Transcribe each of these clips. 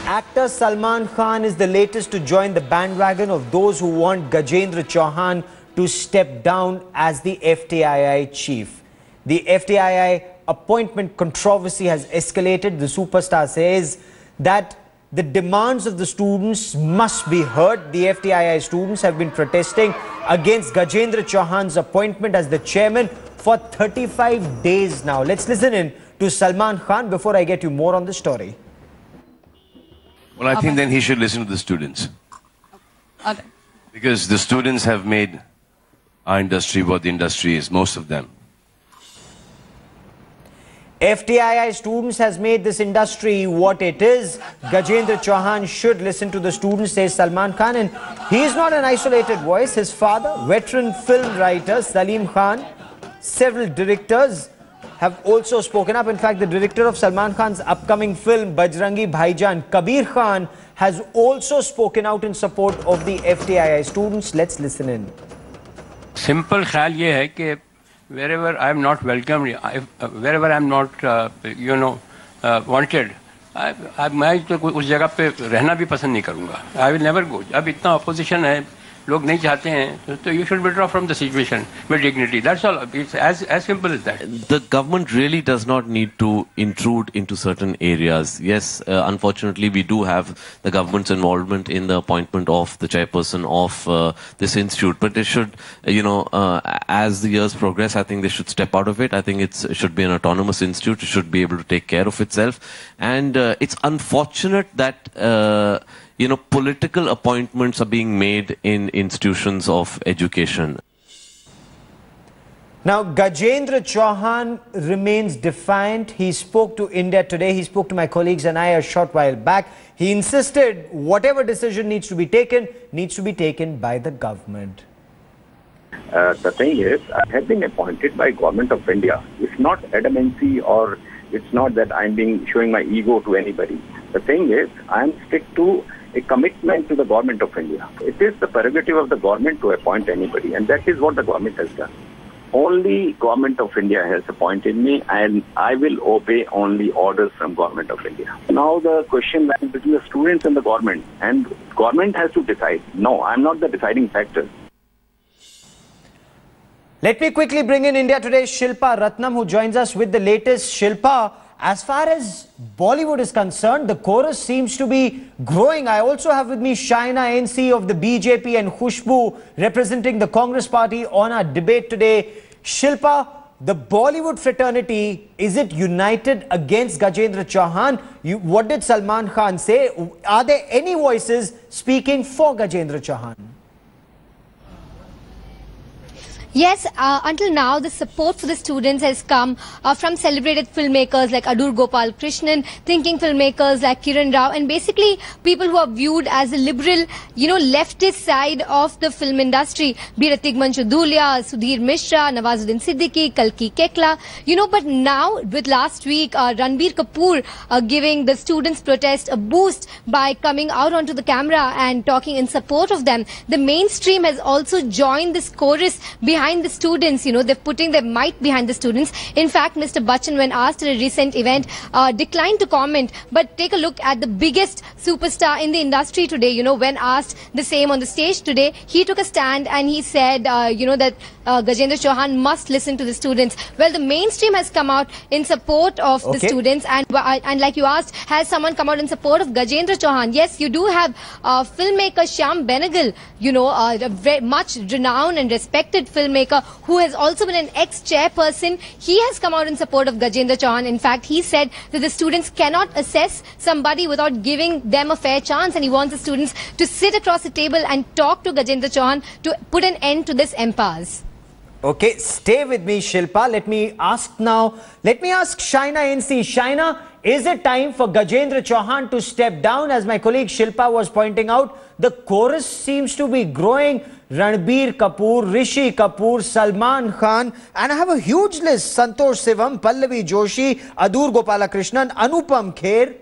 Actor Salman Khan is the latest to join the bandwagon of those who want Gajendra Chauhan to step down as the FTII chief. The FTII appointment controversy has escalated. The superstar says that the demands of the students must be heard. The FTII students have been protesting against Gajendra Chauhan's appointment as the chairman for 35 days now. Let's listen in to Salman Khan before I get you more on the story. Well, I think then he should listen to the students. Okay. Because the students have made our industry what the industry is, most of them. FTII students has made this industry what it is. Gajendra Chauhan should listen to the students, says Salman Khan. And he is not an isolated voice. His father, veteran film writer Salim Khan, several directors have also spoken up. In fact, the director of Salman Khan's upcoming film, Bajrangi Bhaijaan, Kabir Khan, has also spoken out in support of the FTII students. Let's listen in. Simple ख्याल ये है कि wherever I am not welcome, wherever I am not, wanted, मैं तो उस जगह पे रहना भी पसंद नहीं करूँगा. I will never go. अब इतना opposition है, लोग नहीं चाहते हैं, तो you should withdraw from the situation with dignity. That's all. It's as simple as that. The government really does not need to intrude into certain areas. Yes, unfortunately, we do have the government's involvement in the appointment of the chairperson of this institute. But they should, as the years progress, I think they should step out of it. I think it should be an autonomous institute. It should be able to take care of itself. And it's unfortunate that political appointments are being made in institutions of education. Now, Gajendra Chauhan remains defiant. He spoke to India Today. He spoke to my colleagues and I a short while back. He insisted whatever decision needs to be taken by the government. The thing is, I have been appointed by Government of India. It's not adamancy or it's not that I'm showing my ego to anybody. The thing is, I'm stick to a commitment to the Government of India. It is the prerogative of the government to appoint anybody, and that is what the government has done. Only Government of India has appointed me, and I will obey only orders from Government of India. Now the question lies between the students and government has to decide. No, I'm not the deciding factor. Let me quickly bring in India Today's Shilpa Ratnam, who joins us with the latest. Shilpa, as far as Bollywood is concerned, the chorus seems to be growing. I also have with me Shaina NC of the BJP and Khushbu representing the Congress party on our debate today. Shilpa, the Bollywood fraternity, is it united against Gajendra Chauhan? What did Salman Khan say? Are there any voices speaking for Gajendra Chauhan? Yes, until now, the support for the students has come from celebrated filmmakers like Adur Gopal Krishnan, thinking filmmakers like Kiran Rao, and basically people who are viewed as a liberal, leftist side of the film industry. Be it Tigman Chudulia, Sudhir Mishra, Nawazuddin Siddiqui, Kalki Kekla, but now with last week, Ranbir Kapoor giving the students' protest a boost by coming out onto the camera and talking in support of them. The mainstream has also joined this chorus behind the students. They're putting their might behind the students. In fact, Mr. Bachchan, when asked at a recent event, declined to comment. But take a look at the biggest superstar in the industry today. When asked the same on the stage today, he took a stand and he said, that Gajendra Chauhan must listen to the students. Well, the mainstream has come out in support of the students. And like you asked, has someone come out in support of Gajendra Chauhan? Yes, you do have filmmaker Shyam Benegal, a very much renowned and respected filmmaker who has also been an ex-chairperson. He has come out in support of Gajendra Chauhan. In fact, he said that the students cannot assess somebody without giving them a fair chance, and he wants the students to sit across the table and talk to Gajendra Chauhan to put an end to this impasse. Okay, stay with me, Shilpa. Let me ask Shaina NC. Shaina, is it time for Gajendra Chauhan to step down? As my colleague Shilpa was pointing out, the chorus seems to be growing. Ranbir Kapoor, Rishi Kapoor, Salman Khan, and I have a huge list. Santosh Sivam, Pallavi Joshi, Adur Gopalakrishnan, Anupam Kher.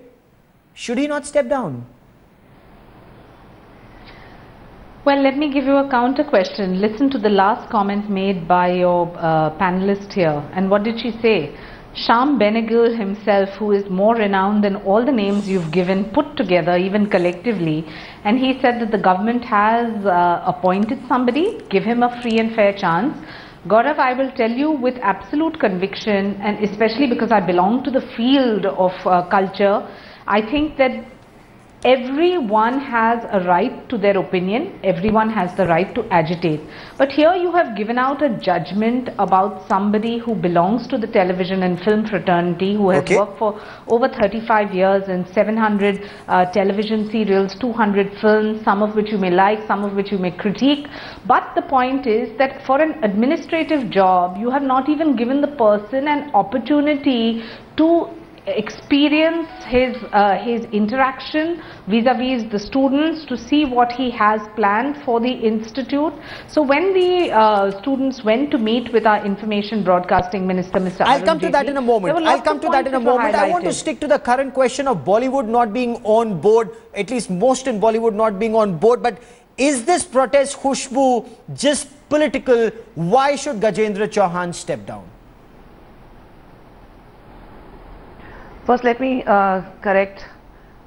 Should he not step down? Well, let me give you a counter question. Listen to the last comment made by your panelist here. And what did she say? Shyam Benegal himself, who is more renowned than all the names you've given put together, even collectively, and he said that the government has appointed somebody, give him a free and fair chance. Gaurav, I will tell you with absolute conviction, and especially because I belong to the field of culture, I think that everyone has a right to their opinion, everyone has the right to agitate. But here you have given out a judgment about somebody who belongs to the television and film fraternity, who has worked for over 35 years in 700 television serials, 200 films, some of which you may like, some of which you may critique. But the point is that for an administrative job, you have not even given the person an opportunity to experience his interaction vis-a-vis the students, to see what he has planned for the institute. So when the students went to meet with our information broadcasting minister, Mr. I'll come to that in a moment. I want to stick to the current question of Bollywood not being on board, at least most in Bollywood not being on board. But is this protest, Khushbu, just political? Why should Gajendra Chauhan step down? First, let me correct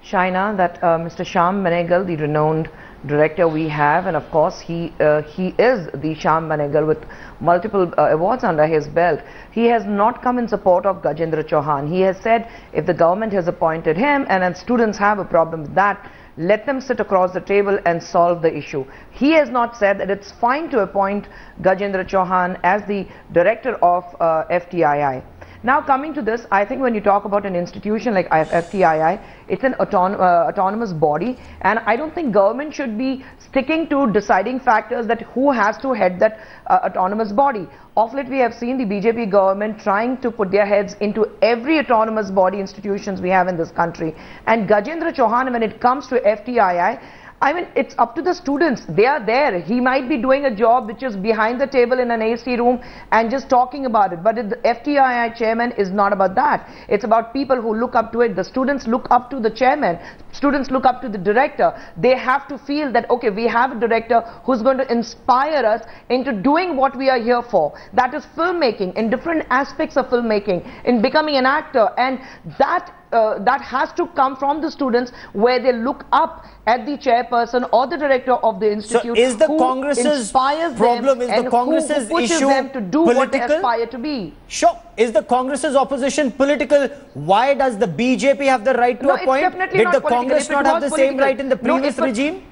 Shaina that Mr. Shyam Benegal, the renowned director we have, and of course he is the Shyam Benegal with multiple awards under his belt. He has not come in support of Gajendra Chauhan. He has said if the government has appointed him and students have a problem with that, let them sit across the table and solve the issue. He has not said that it's fine to appoint Gajendra Chauhan as the director of FTII. Now coming to this, I think when you talk about an institution like FTII, it's an autonomous body, and I don't think government should be sticking to deciding factors that who has to head that autonomous body. Of late we have seen the BJP government trying to put their heads into every autonomous body institutions we have in this country. And Gajendra Chauhan, when it comes to FTII, I mean, it's up to the students. They are there. He might be doing a job which is behind the table in an AC room and just talking about it. But the FTII chairman is not about that. It's about people who look up to it. The students look up to the chairman. Students look up to the director. They have to feel that, okay, we have a director who's going to inspire us into doing what we are here for. That is filmmaking, in different aspects of filmmaking, in becoming an actor. And that has to come from the students, where they look up at the chairperson or the director of the institute. So is the Congress's problem, is the Congress's issue them to do political? What they aspire to be. Sure. Is the Congress's opposition political? Why does the BJP have the right to appoint? Did the Congress not have the same right in the previous regime?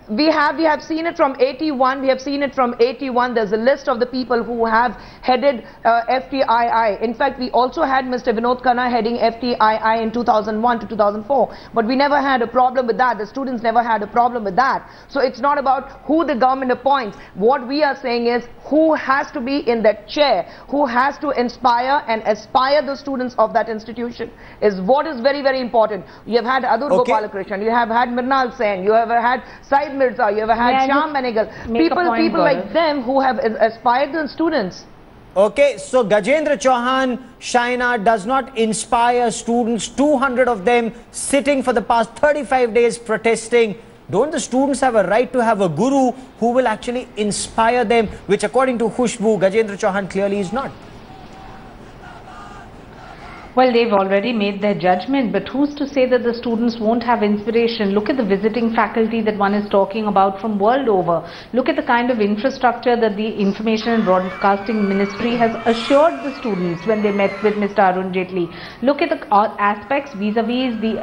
We have seen it from 81. We have seen it from 81. There's a list of the people who have headed FTII. In fact, we also had Mr. Vinod Khanna heading FTII in 2001 to 2004. But we never had a problem with that. The students never had a problem with that. So it's not about who the government appoints. What we are saying is who has to be in that chair, who has to inspire and aspire the students of that institution is what is very, very important. You have had Adur Gopalakrishnan, you have had Mrinal Sen, you have had Said Mirza, you ever had Shyam Benegal, people like them who have aspired the students. Okay, so Gajendra Chauhan, Shaina, does not inspire students, 200 of them sitting for the past 35 days protesting. Don't the students have a right to have a guru who will actually inspire them, which according to Khushbu, Gajendra Chauhan clearly is not? Well, they've already made their judgment, but who's to say that the students won't have inspiration? Look at the visiting faculty that one is talking about from world over. Look at the kind of infrastructure that the Information and Broadcasting Ministry has assured the students when they met with Mr. Arun Jaitley. Look at the aspects vis-a-vis the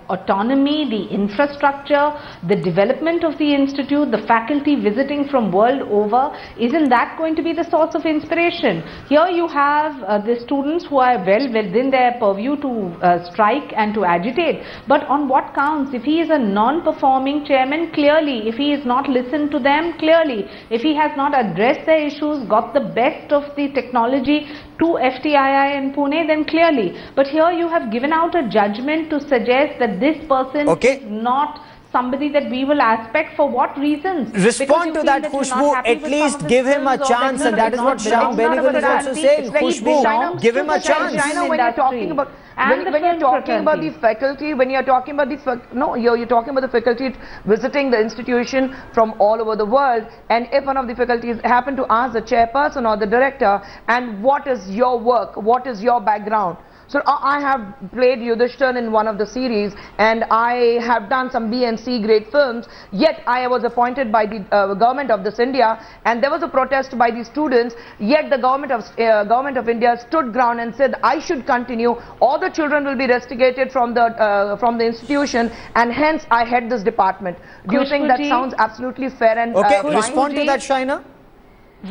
autonomy, the infrastructure, the development of the institute, the faculty visiting from world over. Isn't that going to be the source of inspiration? Here you have the students who are well within their purview to strike and to agitate. But on what counts? If he is a non-performing chairman, clearly. If he is not listened to them, clearly. If he has not addressed their issues, got the best of the technology to FTII in Pune, then clearly. But here you have given out a judgment to suggest that this person is not somebody that we will aspect. For what reasons? Respond to that, Khushbu. At least give him a chance, and that is what Shyam Benegal is also saying. Khushbu, give him a chance. China, when you're talking about And when you're talking about the faculty, when you're talking about you're talking about the faculty visiting the institution from all over the world, and if one of the faculties happen to ask the chairperson or the director, and what is your work, what is your background? So I have played Yudhishthir in one of the series, and I have done some B and C grade films, yet I was appointed by the government of this India, and there was a protest by the students, yet the government of India stood ground and said I should continue, all the children will be rusticated from the institution, and hence I head this department. Do you think that sounds absolutely fair and okay, respond to that, Shaina.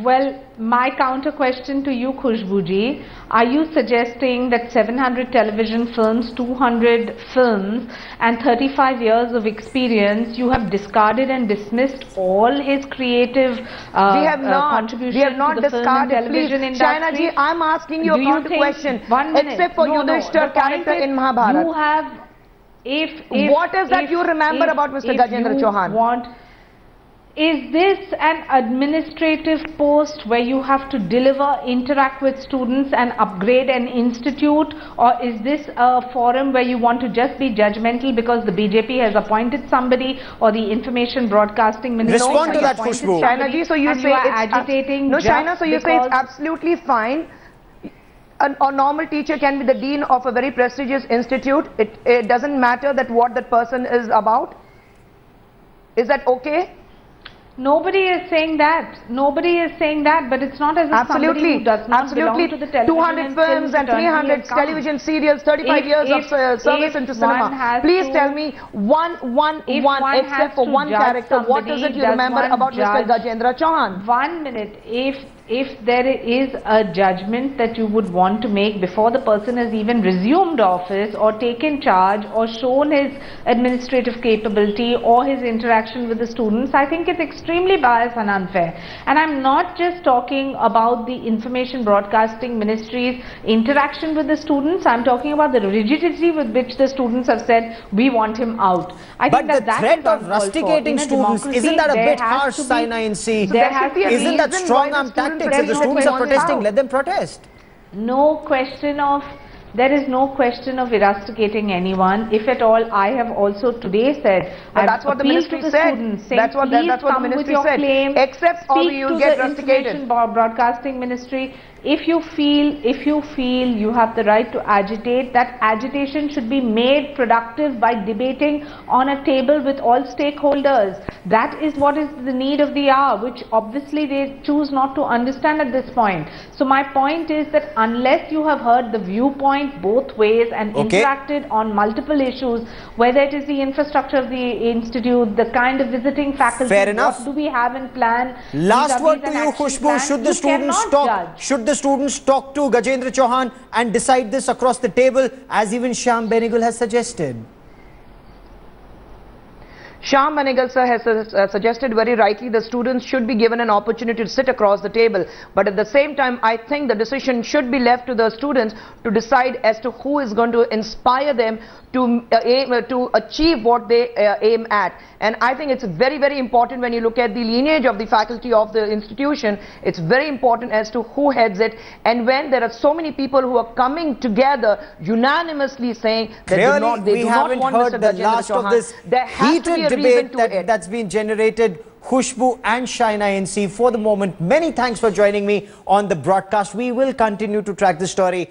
Well, my counter question to you, Khushbuji, are you suggesting that 700 television films, 200 films and 35 years of experience, you have discarded and dismissed all his creative contributions to the film and television industry? Shaina ji, I'm asking you a counter question. Except for Yudhishthir character in Mahabharata. You have, what is that you remember about Mr. Gajendra Chauhan? Is this an administrative post where you have to deliver, interact with students and upgrade an institute, or is this a forum where you want to just be judgmental because the BJP has appointed somebody or the information broadcasting minister? Respond to that, Khushbu. Shaina ji, so you say it's agitating. No, Shaina, so you say it's absolutely fine. A normal teacher can be the dean of a very prestigious institute. It doesn't matter that what that person is about. Is that okay? Nobody is saying that. Nobody is saying that, but it's not as if somebody who does not belong to the television 200 films and 300 television serials, 35 years of service into cinema. Please tell me one, except for one character, what is it you remember about Mr. Gajendra Chauhan? 1 minute. If there is a judgment that you would want to make before the person has even resumed office or taken charge or shown his administrative capability or his interaction with the students, I think it's extremely biased and unfair. And I'm not just talking about the information broadcasting ministry's interaction with the students, I'm talking about the rigidity with which the students have said we want him out. But the threat of rusticating students, isn't that a bit harsh, Saina in C? Isn't that strong arm tactics? If the students are protesting, let them protest. There is no question of rusticating anyone. If at all, I have also today said, that's what the ministry said. That's what the ministry said. Except or you'll get rusticated. Broadcasting ministry. If you feel you have the right to agitate, that agitation should be made productive by debating on a table with all stakeholders. That is what is the need of the hour, which obviously they choose not to understand at this point. So my point is that unless you have heard the viewpoint both ways and interacted on multiple issues, whether it is the infrastructure of the institute, the kind of visiting faculty, fair enough. What do we have in plan? Last word to you, Khushbu. Should the students talk to Gajendra Chauhan and decide this across the table, as even Shyam Benegal has suggested? Shyam Benegal sir has suggested very rightly the students should be given an opportunity to sit across the table, but at the same time I think the decision should be left to the students to decide as to who is going to inspire them to achieve what they aim at. And I think it's very, very important when you look at the lineage of the faculty of the institution. It's very important as to who heads it, and when there are so many people who are coming together unanimously saying that they do not want Mr. the last Chauhan, of this heated debate that's been generated. Khushbu and Shaina NC, for the moment, many thanks for joining me on the broadcast. We will continue to track the story.